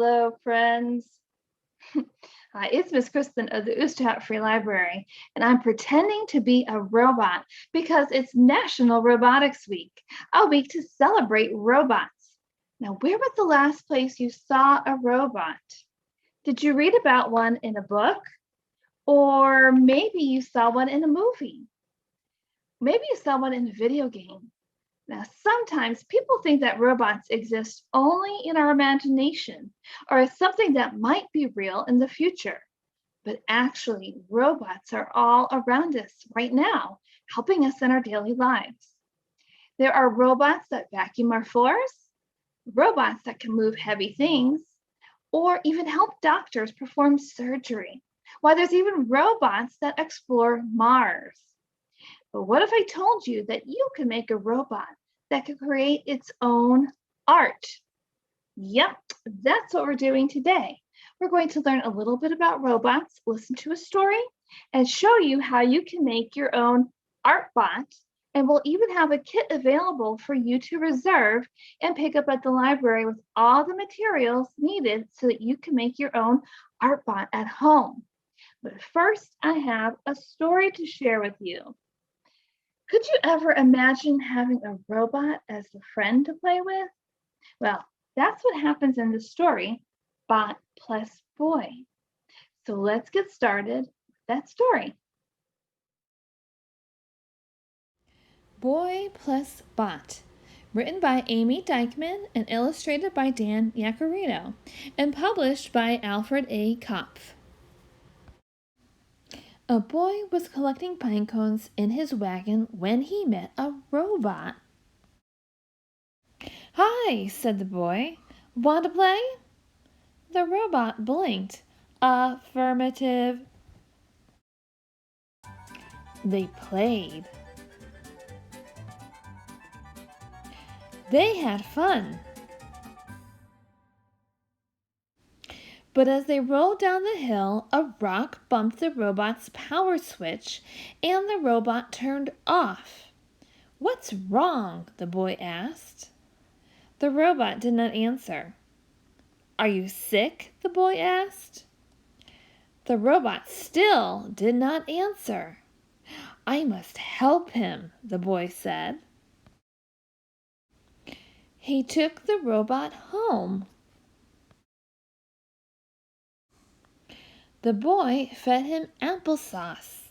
Hello, friends. Hi, it's Miss Kristen of the Oosterhout Free Library, and I'm pretending to be a robot because it's National Robotics Week, a week to celebrate robots. Now, where was the last place you saw a robot? Did you read about one in a book? Or maybe you saw one in a movie? Maybe you saw one in a video game. Now, sometimes people think that robots exist only in our imagination or as something that might be real in the future. But actually, robots are all around us right now, helping us in our daily lives. There are robots that vacuum our floors, robots that can move heavy things, or even help doctors perform surgery. While there's even robots that explore Mars. But what if I told you that you can make a robot that can create its own art? Yep, that's what we're doing today. We're going to learn a little bit about robots, listen to a story, and show you how you can make your own Artbot. And we'll even have a kit available for you to reserve and pick up at the library with all the materials needed so that you can make your own Artbot at home. But first, I have a story to share with you. Could you ever imagine having a robot as a friend to play with? Well, that's what happens in the story, Bot plus Boy. So let's get started with that story. Boy plus Bot, written by Amy Dykman and illustrated by Dan Yacarino, and published by Alfred A. Kopf. A boy was collecting pine cones in his wagon when he met a robot. "Hi," said the boy. "Want to play?" The robot blinked. "Affirmative." They played. They had fun. But as they rolled down the hill, a rock bumped the robot's power switch, and the robot turned off. "What's wrong?" the boy asked. The robot did not answer. "Are you sick?" the boy asked. The robot still did not answer. "I must help him," the boy said. He took the robot home. The boy fed him applesauce.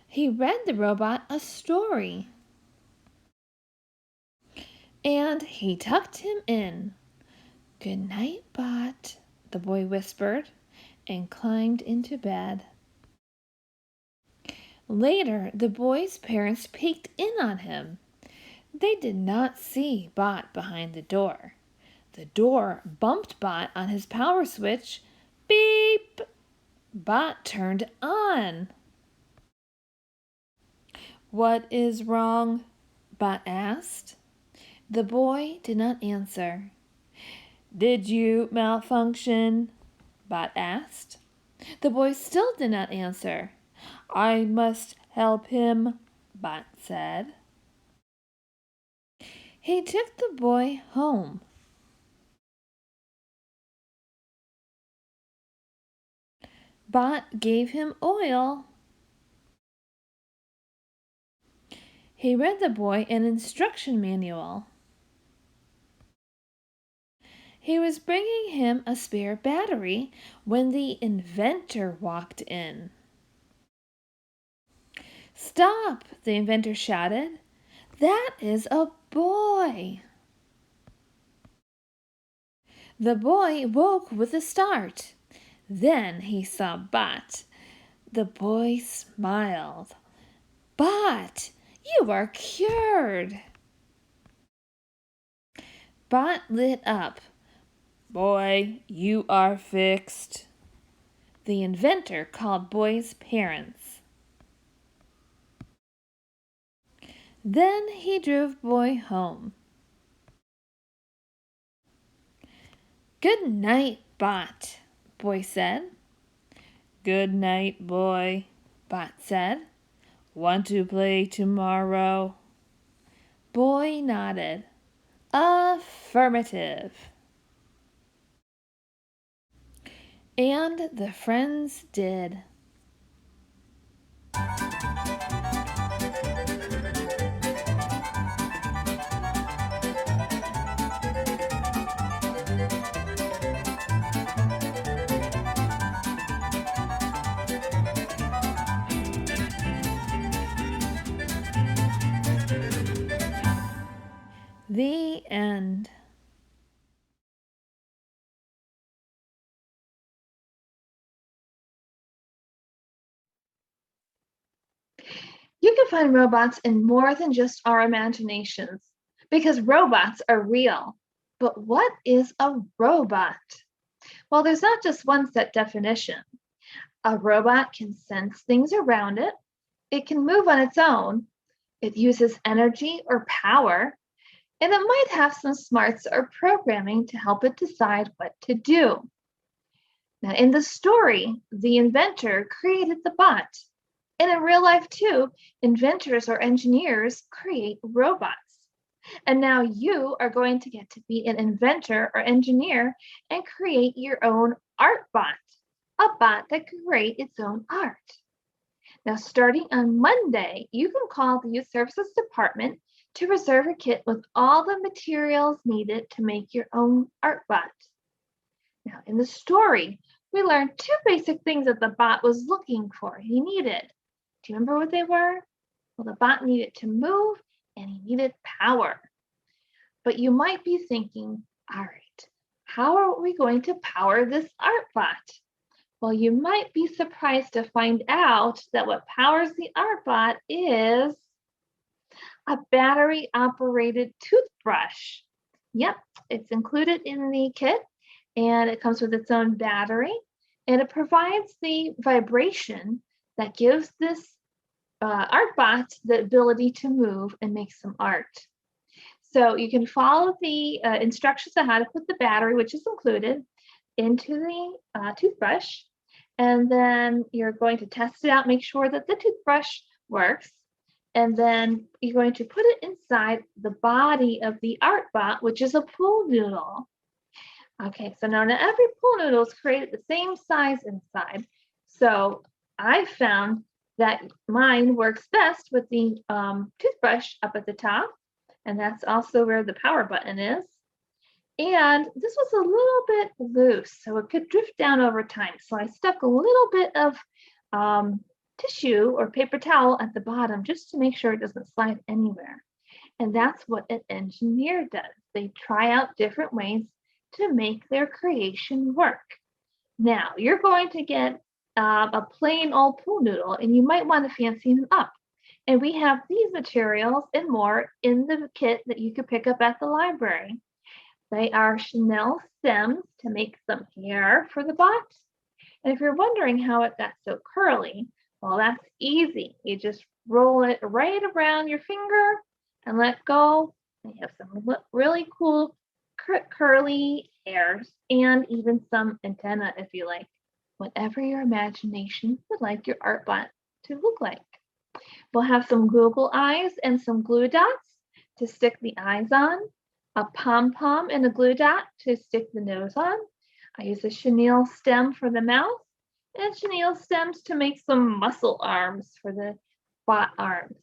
He read the robot a story. And he tucked him in. "Good night, Bot," the boy whispered, and climbed into bed. Later, the boy's parents peeked in on him. They did not see Bot behind the door. The door bumped Bot on his power switch. Beep! Bot turned on. "What is wrong?" Bot asked. The boy did not answer. "Did you malfunction?" Bot asked. The boy still did not answer. "I must help him," Bot said. He took the boy home. Bot gave him oil. He read the boy an instruction manual. He was bringing him a spare battery when the inventor walked in. "Stop!" the inventor shouted. "That is a boy." The boy woke with a start. Then he saw Bot. The boy smiled. "Bot, you are cured." Bot lit up. "Boy, you are fixed." The inventor called Boy's parents. Then he drove Boy home. "Good night, Bot," Boy said. "Good night, Boy," Bot said. "Want to play tomorrow?" Boy nodded. Affirmative. And the friends did. The end. You can find robots in more than just our imaginations because robots are real. But what is a robot? Well, there's not just one set definition. A robot can sense things around it, it can move on its own, it uses energy or power, and it might have some smarts or programming to help it decide what to do. Now, in the story, the inventor created the bot. And in real life, too, inventors or engineers create robots. And now you are going to get to be an inventor or engineer and create your own Artbot, a bot that can create its own art. Now, starting on Monday, you can call the Youth Services Department to reserve a kit with all the materials needed to make your own Artbot. Now, in the story, we learned two basic things that the bot was looking for. He needed. Do you remember what they were? Well, the bot needed to move and he needed power. But you might be thinking, all right, how are we going to power this Artbot? Well, you might be surprised to find out that what powers the Artbot is a battery-operated toothbrush. Yep, it's included in the kit and it comes with its own battery and it provides the vibration that gives this Artbot the ability to move and make some art. So you can follow the instructions on how to put the battery, which is included, into the toothbrush. And then you're going to test it out, make sure that the toothbrush works. And then you're going to put it inside the body of the Artbot, which is a pool noodle. Okay, so now every pool noodle is created the same size inside. So I found that mine works best with the toothbrush up at the top, and that's also where the power button is. And this was a little bit loose, so it could drift down over time. So I stuck a little bit of tissue or paper towel at the bottom just to make sure it doesn't slide anywhere. And that's what an engineer does. They try out different ways to make their creation work. Now, you're going to get a plain old pool noodle, and you might want to fancy them up. And we have these materials and more in the kit that you could pick up at the library. They are chenille stems to make some hair for the bot. And if you're wondering how it got so curly, well, that's easy. You just roll it right around your finger and let go. And you have some really cool curly hairs and even some antenna if you like. Whatever your imagination would like your Artbot to look like. We'll have some Google eyes and some glue dots to stick the eyes on, a pom-pom and a glue dot to stick the nose on. I use a chenille stem for the mouth and chenille stems to make some muscle arms for the bot arms.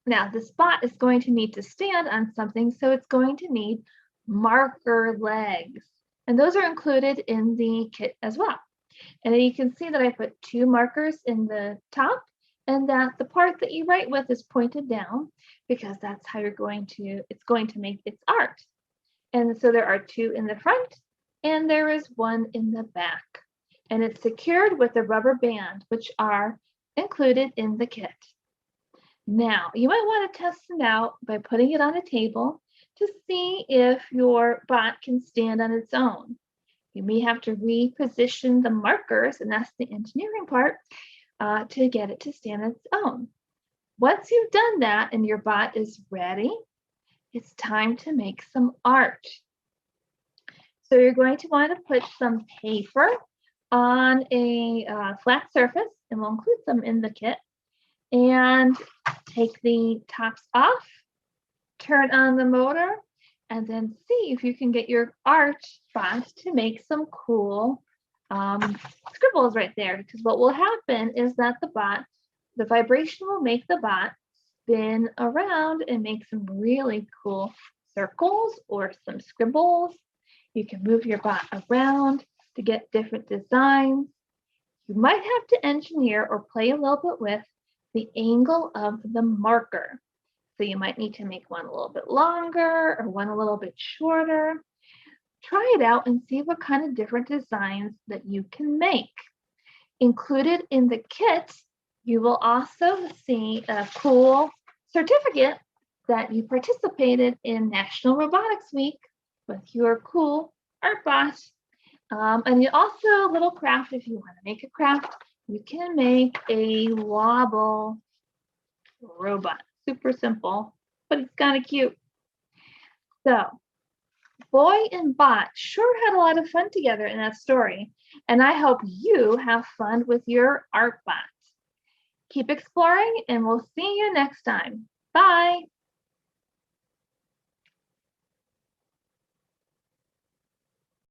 Now, this bot is going to need to stand on something, so it's going to need marker legs. And those are included in the kit as well. And then you can see that I put two markers in the top and that the part that you write with is pointed down because that's how it's going to make its art. And so there are two in the front and there is one in the back. And it's secured with a rubber band, which are included in the kit. Now, you might want to test it out by putting it on a table to see if your bot can stand on its own. You may have to reposition the markers, and that's the engineering part, to get it to stand on its own. Once you've done that and your bot is ready, it's time to make some art. So you're going to want to put some paper on a flat surface, and we'll include some in the kit, and take the tops off, turn on the motor, and then see if you can get your Artbot to make some cool scribbles right there. Because what will happen is that the vibration will make the bot spin around and make some really cool circles or some scribbles. You can move your bot around to get different designs. You might have to engineer or play a little bit with the angle of the marker. So you might need to make one a little bit longer or one a little bit shorter. Try it out and see what kind of different designs that you can make. Included in the kit, you will also see a cool certificate that you participated in National Robotics Week with your cool Artbot. And you also a little craft, if you want to make a craft, you can make a wobble robot. Super simple, but it's kind of cute. So, Boy and Bot sure had a lot of fun together in that story, and I hope you have fun with your Artbot. Keep exploring, and we'll see you next time. Bye.